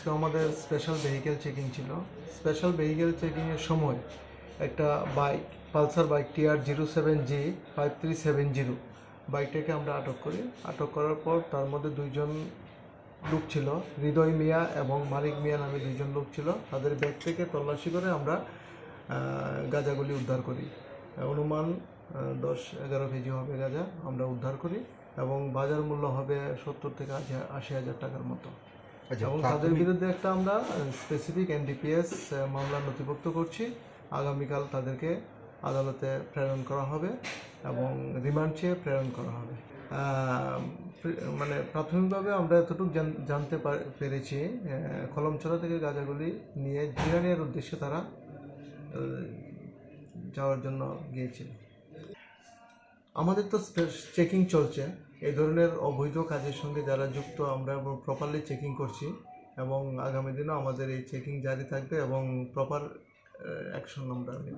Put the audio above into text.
আজকে আমাদের special vehicle checking ছিল। স্পেশাল ভেহিকেল চেকিংয়ের সময় একটা বাইক, পালসার বাইক TR07G 5370 বাইকটাকে আমরা আটক করি। আটক করার পর তার মধ্যে দুইজন লোক ছিল, হৃদয় মিয়া এবং মালিক মিয়া নামে দুইজন লোক ছিল। তাদের ব্যাগ থেকে তল্লাশি করে আমরা গাঁজাগুলি উদ্ধার করি। অনুমান 10-11 কেজি হবে গাঁজা আমরা উদ্ধার করি এবং বাজার মূল্য হবে 70 থেকে 80,000 টাকার মতো। এবং তাদের বিরুদ্ধে একটা আমরা স্পেসিফিক NDPS মামলা নথিভুক্ত করছি। আগামীকাল তাদেরকে আদালতে প্রেরণ করা হবে এবং রিমান্ড চেয়ে প্রেরণ করা হবে। মানে প্রাথমিকভাবে আমরা এতটুকু জানতে পেরেছি, কলমছড়া থেকে গাঁজাগুলি নিয়ে জিরানিয়ার উদ্দেশ্যে তারা যাওয়ার জন্য গিয়েছিল। আমাদের তো চেকিং চলছে, এই ধরনের অবৈধ কাজের সঙ্গে যারা যুক্ত আমরা প্রপারলি চেকিং করছি এবং আগামী দিনেও আমাদের এই চেকিং জারি থাকবে এবং প্রপার অ্যাকশন আমরা নেব।